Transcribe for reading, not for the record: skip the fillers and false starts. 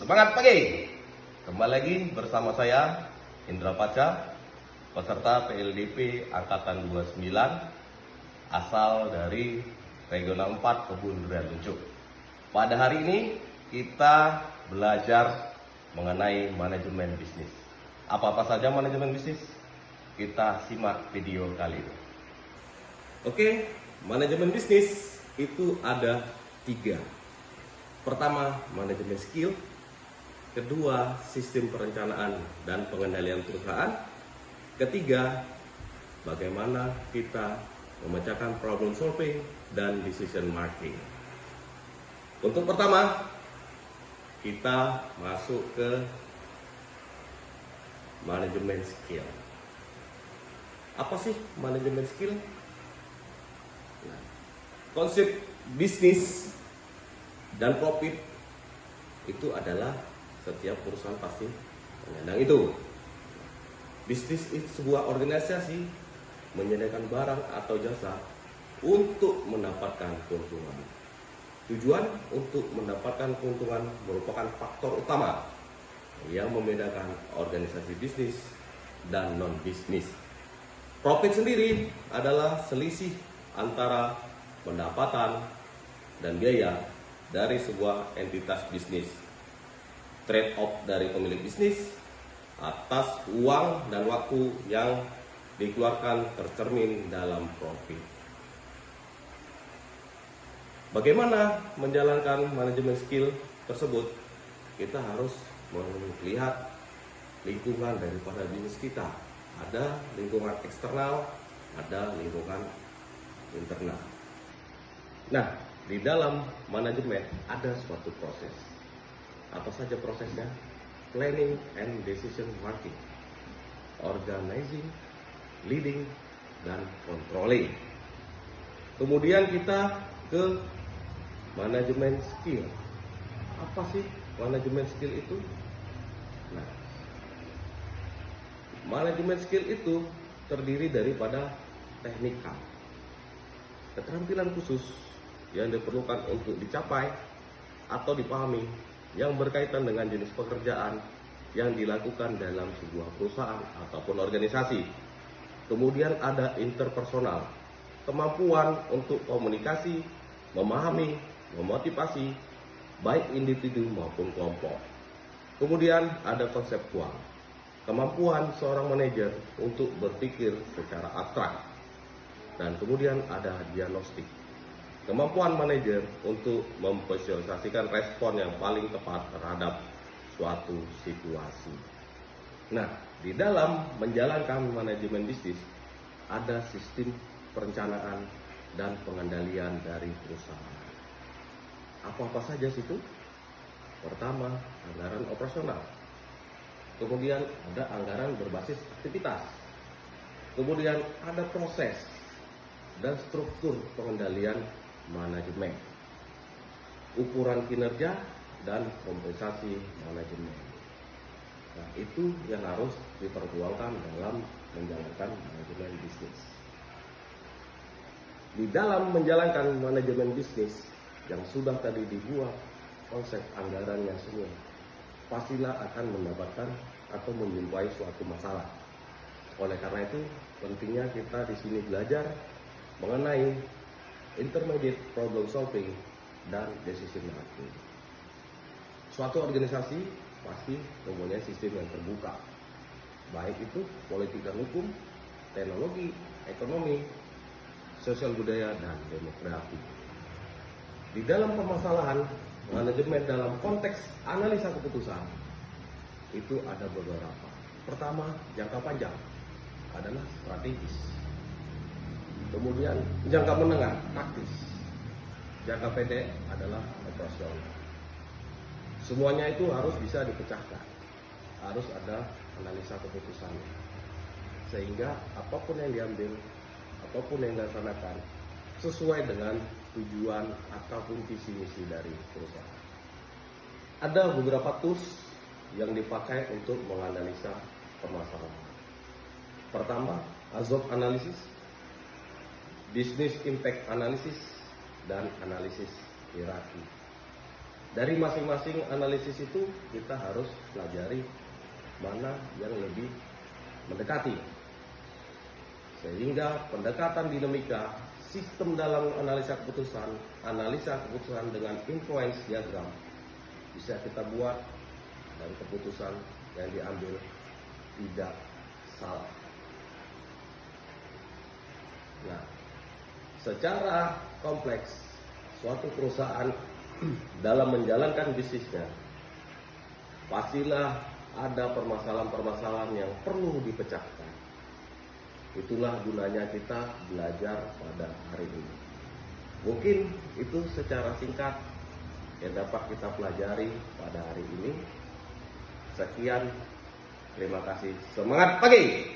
Semangat pagi! Kembali lagi bersama saya Indra Paca, peserta PLDP Angkatan 29, asal dari Regional 4 Kebun Durian Luncuk. Pada hari ini kita belajar mengenai manajemen bisnis. Apa-apa saja manajemen bisnis? Kita simak video kali ini. Oke, manajemen bisnis itu ada 3. Pertama, manajemen skill. Kedua, sistem perencanaan dan pengendalian perusahaan. Ketiga, bagaimana kita memecahkan problem solving dan decision making. Untuk pertama, kita masuk ke manajemen skill. Apa sih manajemen skill? Nah, konsep bisnis dan profit itu adalah setiap perusahaan pasti menyandang itu. Bisnis itu sebuah organisasi menyediakan barang atau jasa untuk mendapatkan keuntungan. Tujuan untuk mendapatkan keuntungan merupakan faktor utama yang membedakan organisasi bisnis dan non-bisnis. Profit sendiri adalah selisih antara pendapatan dan biaya dari sebuah entitas bisnis. Trade off dari pemilik bisnis atas uang dan waktu yang dikeluarkan tercermin dalam profit. Bagaimana menjalankan manajemen skill tersebut? Kita harus melihat lingkungan daripada bisnis kita. Ada lingkungan eksternal, ada lingkungan internal. Nah, di dalam manajemen ada suatu proses. Apa saja prosesnya? Planning and decision making, organizing, leading, dan controlling. Kemudian kita ke manajemen skill. Apa sih manajemen skill itu? Nah, manajemen skill itu terdiri daripada teknikal, keterampilan khusus yang diperlukan untuk dicapai atau dipahami yang berkaitan dengan jenis pekerjaan yang dilakukan dalam sebuah perusahaan ataupun organisasi. Kemudian ada interpersonal, kemampuan untuk komunikasi, memahami, memotivasi, baik individu maupun kelompok. Kemudian ada konseptual, kemampuan seorang manajer untuk berpikir secara abstrak. Dan kemudian ada diagnostik, kemampuan manajer untuk memvisualisasikan respon yang paling tepat terhadap suatu situasi. Nah, di dalam menjalankan manajemen bisnis ada sistem perencanaan dan pengendalian dari perusahaan. Apa-apa saja situ? Pertama, anggaran operasional. Kemudian ada anggaran berbasis aktivitas. Kemudian ada proses dan struktur pengendalian manajemen, ukuran kinerja dan kompensasi manajemen. Nah, itu yang harus diperjuangkan dalam menjalankan manajemen bisnis. Di dalam menjalankan manajemen bisnis yang sudah tadi dibuat konsep anggarannya semua, pastilah akan mendapatkan atau menjumpai suatu masalah. Oleh karena itu, pentingnya kita di sini belajar mengenai intermediate problem solving dan decision making. Suatu organisasi pasti mempunyai sistem yang terbuka, baik itu politik dan hukum, teknologi, ekonomi, sosial budaya, dan demografi. Di dalam permasalahan manajemen dalam konteks analisa keputusan itu ada beberapa. Pertama, jangka panjang adalah strategis. Kemudian jangka menengah taktis, jangka pendek adalah operasional. Semuanya itu harus bisa dipecahkan, harus ada analisa keputusan, sehingga apapun yang diambil, apapun yang dilaksanakan sesuai dengan tujuan ataupun visi misi dari perusahaan. Ada beberapa tools yang dipakai untuk menganalisa permasalahan. Pertama, AZOP Analysis, Business Impact Analysis, dan analisis hierarki. Dari masing-masing analisis itu kita harus pelajari mana yang lebih mendekati. Sehingga pendekatan dinamika, sistem dalam analisa keputusan dengan influence diagram bisa kita buat dan keputusan yang diambil tidak salah. Nah, secara kompleks suatu perusahaan dalam menjalankan bisnisnya pastilah ada permasalahan-permasalahan yang perlu dipecahkan. Itulah gunanya kita belajar pada hari ini. Mungkin itu secara singkat yang dapat kita pelajari pada hari ini. Sekian, terima kasih. Semangat pagi!